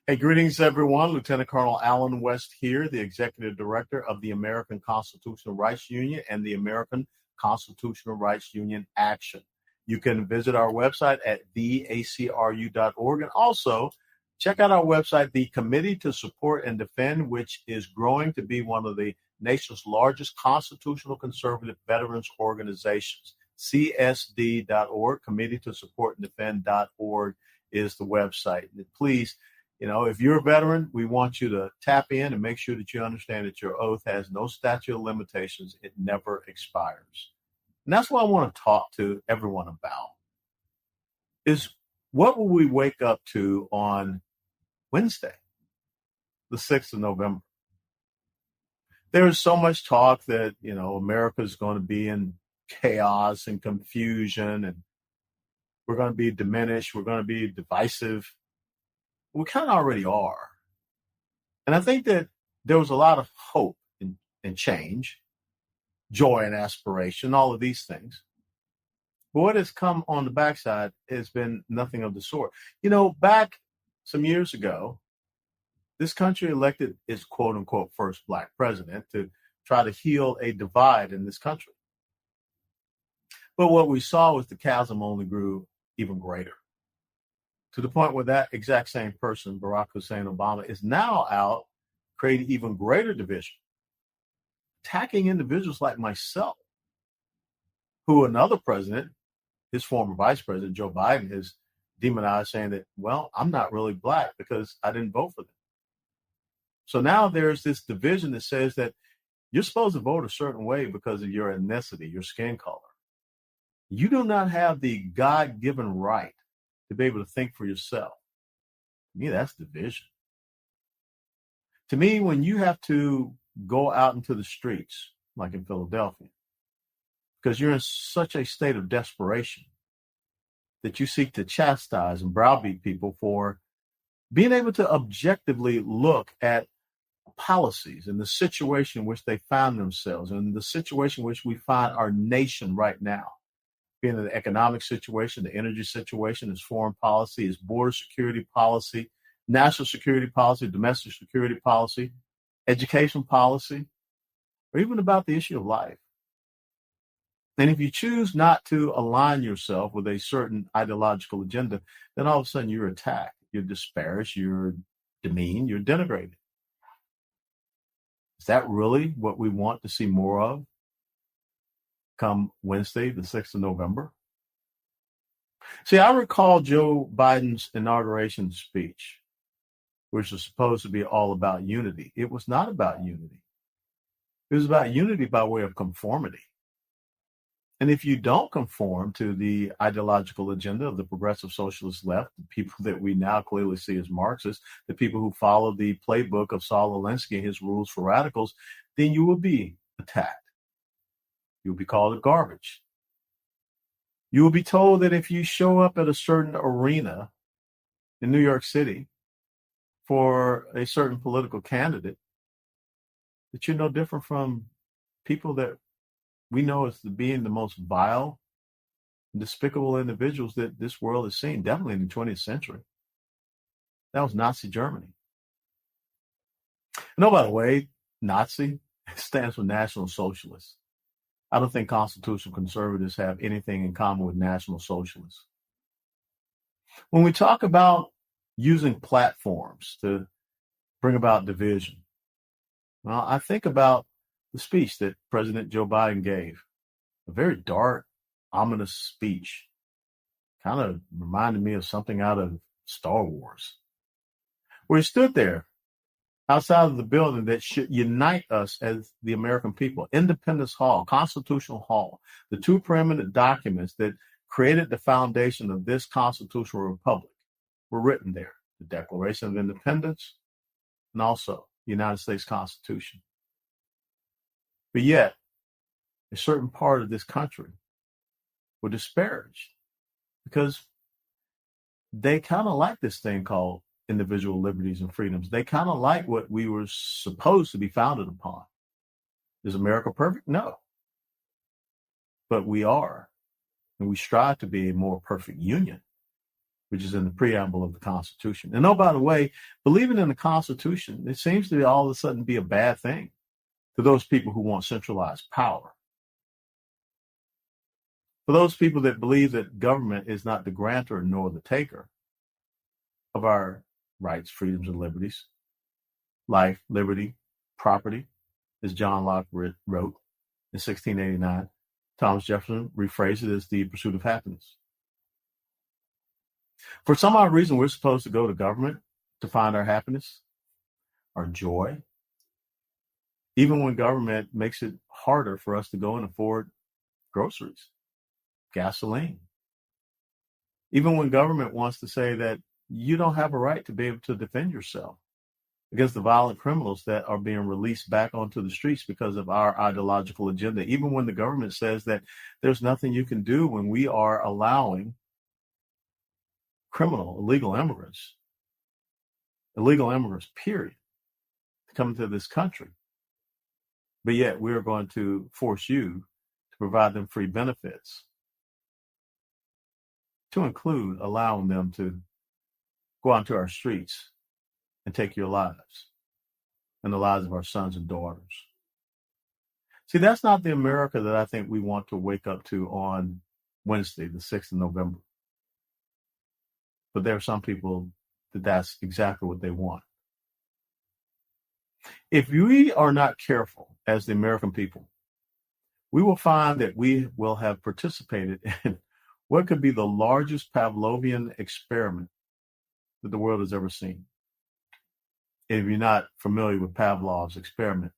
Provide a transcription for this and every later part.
Hey, greetings, everyone. Lieutenant Colonel Alan West here, the Executive Director of the American Constitutional Rights Union and the American Constitutional Rights Union Action. You can visit our website at theacru.org and also check out our website, the Committee to Support and Defend, which is growing to be one of the nation's largest constitutional conservative veterans organizations. CSD.org, Committee to Support and Defend.org is the website. And please, if you're a veteran, we want you to tap in and make sure that you understand that your oath has no statute of limitations. It never expires. And that's what I want to talk to everyone about is what will we wake up to on Wednesday, the 6th of November? There is so much talk that, America is going to be in chaos and confusion, and we're going to be diminished. We're going to be divisive. We kind of already are. And I think that there was a lot of hope and change, joy and aspiration, all of these things. But what has come on the backside has been nothing of the sort. Back some years ago, this country elected its quote unquote first Black president to try to heal a divide in this country. But what we saw was the chasm only grew even greater, to the point where that exact same person, Barack Hussein Obama, is now out creating even greater division, attacking individuals like myself, who another president, his former vice president, Joe Biden, has demonized, saying that, well, I'm not really Black because I didn't vote for them. So now there's this division that says that you're supposed to vote a certain way because of your ethnicity, your skin color. You do not have the God-given right to be able to think for yourself. To me, that's division. To me, when you have to go out into the streets, like in Philadelphia, because you're in such a state of desperation that you seek to chastise and browbeat people for being able to objectively look at policies and the situation in which they find themselves and the situation in which we find our nation right now. Being in the economic situation, the energy situation, its foreign policy, its border security policy, national security policy, domestic security policy, education policy, or even about the issue of life. And if you choose not to align yourself with a certain ideological agenda, then all of a sudden you're attacked, you're disparaged, you're demeaned, you're denigrated. Is that really what we want to see more of come Wednesday, the 6th of November? See, I recall Joe Biden's inauguration speech, which was supposed to be all about unity. It was not about unity. It was about unity by way of conformity. And if you don't conform to the ideological agenda of the progressive socialist left, the people that we now clearly see as Marxists, the people who follow the playbook of Saul Alinsky and his rules for radicals, then you will be attacked. You'll be called a garbage. You will be told that if you show up at a certain arena in New York City for a certain political candidate, that you're no different from people that we know as being the most vile, despicable individuals that this world has seen, definitely in the 20th century. That was Nazi Germany. And oh, by the way, Nazi stands for National Socialist. I don't think constitutional conservatives have anything in common with National Socialists. When we talk about using platforms to bring about division, well, I think about the speech that President Joe Biden gave, a very dark, ominous speech, kind of reminded me of something out of Star Wars, where he stood there outside of the building that should unite us as the American people. Independence Hall, Constitutional Hall, the two preeminent documents that created the foundation of this constitutional republic were written there. The Declaration of Independence and also the United States Constitution. But yet, a certain part of this country were disparaged because they kind of like this thing called individual liberties and freedoms. They kind of like what we were supposed to be founded upon. Is America perfect? No. But we are, and we strive to be a more perfect union. which is in the preamble of the Constitution. And oh, by the way, believing in the Constitution, it seems to all of a sudden be a bad thing to those people who want centralized power. For those people that believe that government is not the grantor nor the taker of our rights, freedoms, and liberties, life, liberty, property, as John Locke wrote in 1689, Thomas Jefferson rephrased it as the pursuit of happiness. For some odd reason, we're supposed to go to government to find our happiness, our joy, even when government makes it harder for us to go and afford groceries, gasoline. Even when government wants to say that you don't have a right to be able to defend yourself against the violent criminals that are being released back onto the streets because of our ideological agenda. Even when the government says that there's nothing you can do when we are allowing illegal immigrants, period, to come into this country. But yet we're going to force you to provide them free benefits, to include allowing them to go onto our streets and take your lives and the lives of our sons and daughters. See, that's not the America that I think we want to wake up to on Wednesday, the 6th of November. But there are some people that that's exactly what they want. If we are not careful as the American people, we will find that we will have participated in what could be the largest Pavlovian experiment that the world has ever seen. And if you're not familiar with Pavlov's experiment,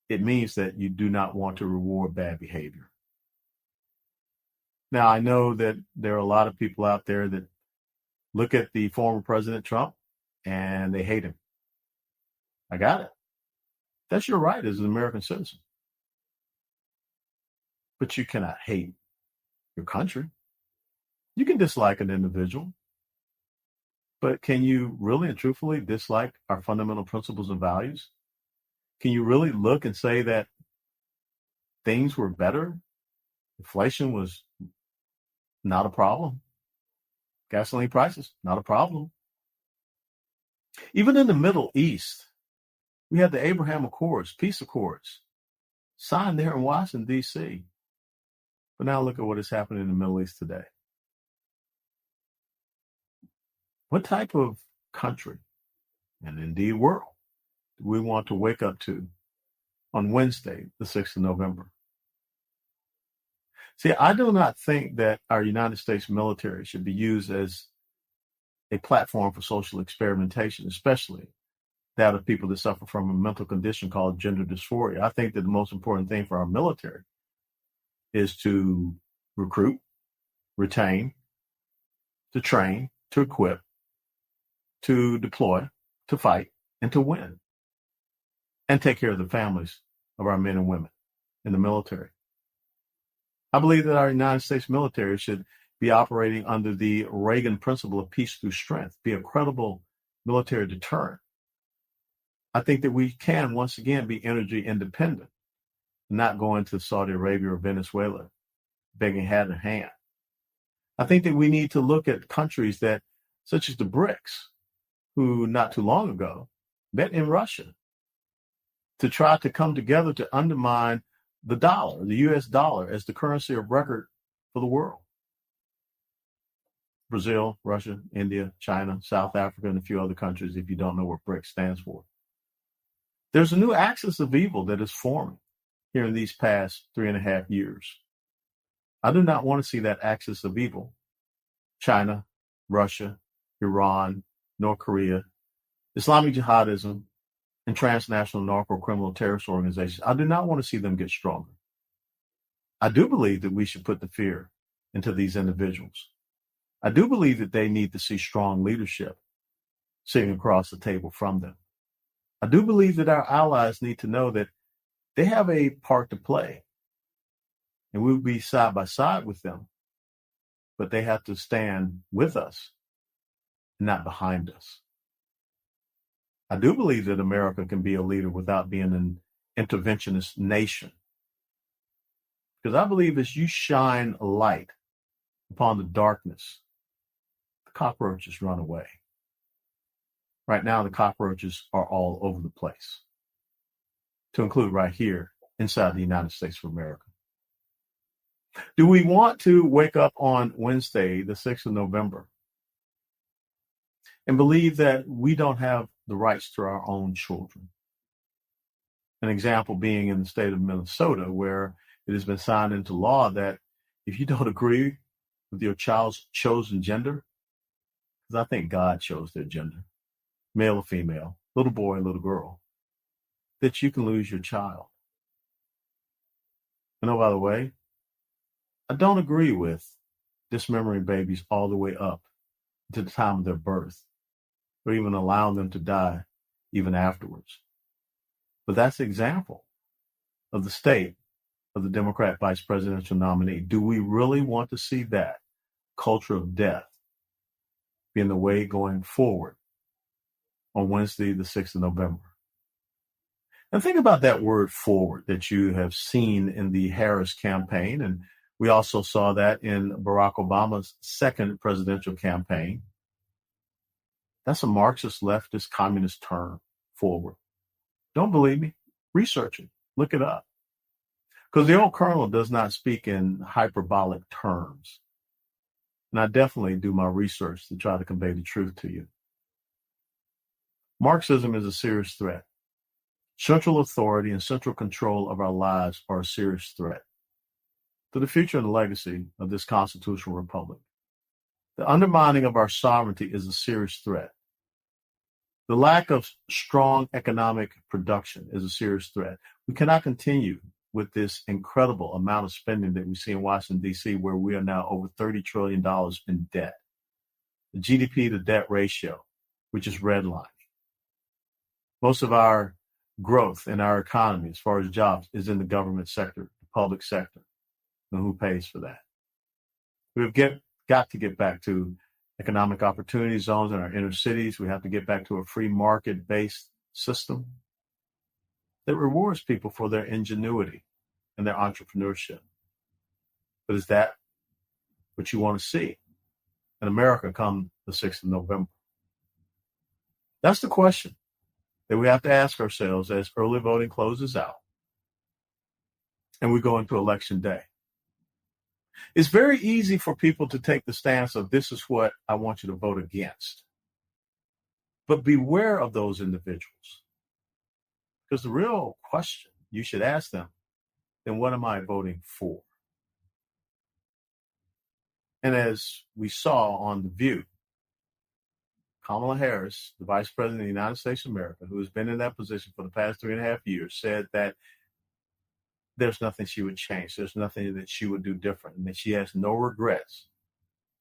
it means that you do not want to reward bad behavior. Now, I know that there are a lot of people out there that look at the former President Trump and they hate him. I got it. That's your right as an American citizen. But you cannot hate your country. You can dislike an individual, but can you really and truthfully dislike our fundamental principles and values? Can you really look and say that things were better? Inflation was not a problem. Gasoline prices, not a problem. Even in the Middle East, we had the Abraham Accords, peace accords, signed there in Washington, D.C. But now look at what is happening in the Middle East today. What type of country, and indeed world, do we want to wake up to on Wednesday, the 6th of November? See, I do not think that our United States military should be used as a platform for social experimentation, especially that of people that suffer from a mental condition called gender dysphoria. I think that the most important thing for our military is to recruit, retain, to train, to equip, to deploy, to fight, and to win, and take care of the families of our men and women in the military. I believe that our United States military should be operating under the Reagan principle of peace through strength, be a credible military deterrent. I think that we can once again be energy independent, not going to Saudi Arabia or Venezuela begging hand in hand. I think that we need to look at countries that, such as the BRICS, who not too long ago met in Russia to try to come together to undermine the dollar, the U.S. dollar, as the currency of record for the world. Brazil, Russia, India, China, South Africa, and a few other countries, if you don't know what BRICS stands for. There's a new axis of evil that is forming here in these past 3.5 years. I do not want to see that axis of evil, China, Russia, Iran, North Korea, Islamic jihadism, and transnational narco-criminal terrorist organizations. I do not want to see them get stronger. I do believe that we should put the fear into these individuals. I do believe that they need to see strong leadership sitting across the table from them. I do believe that our allies need to know that they have a part to play, and we'll be side by side with them, but they have to stand with us, not behind us. I do believe that America can be a leader without being an interventionist nation. Because I believe as you shine a light upon the darkness cockroaches run away. Right now, the cockroaches are all over the place, to include right here inside the United States of America. Do we want to wake up on Wednesday, the 6th of November, and believe that we don't have the rights to our own children? An example being in the state of Minnesota, where it has been signed into law that if you don't agree with your child's chosen gender, because I think God chose their gender, male or female, little boy, little girl, that you can lose your child. And oh, by the way, I don't agree with dismembering babies all the way up to the time of their birth, or even allowing them to die even afterwards. But that's an example of the state of the Democrat vice presidential nominee. Do we really want to see that culture of death being the way going forward on Wednesday, the 6th of November? And think about that word forward that you have seen in the Harris campaign. And we also saw that in Barack Obama's second presidential campaign. That's a Marxist, leftist, communist term, forward. Don't believe me? Research it. Look it up. Because the old colonel does not speak in hyperbolic terms. And I definitely do my research to try to convey the truth to you. Marxism is a serious threat. Central authority and central control of our lives are a serious threat to the future and legacy of this constitutional republic. The undermining of our sovereignty is a serious threat. The lack of strong economic production is a serious threat. We cannot continue with this incredible amount of spending that we see in Washington, D.C., where we are now over $30 trillion in debt. The GDP to debt ratio, which is redlining. Most of our growth in our economy, as far as jobs, is in the government sector, the public sector. And who pays for that? We've got to get back to economic opportunity zones in our inner cities. We have to get back to a free market-based system that rewards people for their ingenuity and their entrepreneurship. But is that what you want to see in America come the 6th of November? That's the question that we have to ask ourselves as early voting closes out and we go into election day. It's very easy for people to take the stance of this is what I want you to vote against. But beware of those individuals. Because the real question you should ask them, then what am I voting for? And as we saw on The View, Kamala Harris, the Vice President of the United States of America, who has been in that position for the past 3.5 years, said that there's nothing she would change. There's nothing that she would do different, and that she has no regrets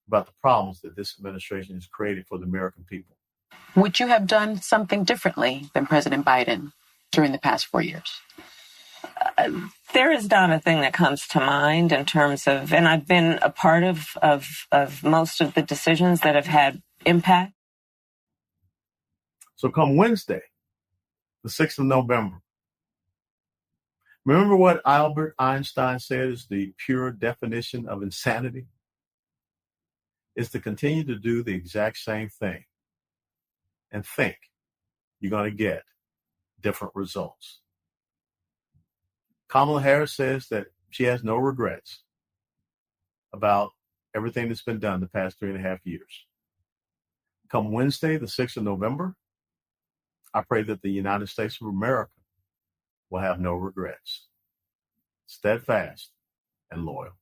about the problems that this administration has created for the American people. Would you have done something differently than President Biden during the past 4 years? There is not a thing that comes to mind in terms of, and I've been a part of most of the decisions that have had impact. So come Wednesday, the 6th of November, remember what Albert Einstein said is the pure definition of insanity? Is to continue to do the exact same thing and think you're going to get different results. Kamala Harris says that she has no regrets about everything that's been done the past 3.5 years. Come Wednesday, the 6th of November, I pray that the United States of America will have no regrets. Steadfast and loyal.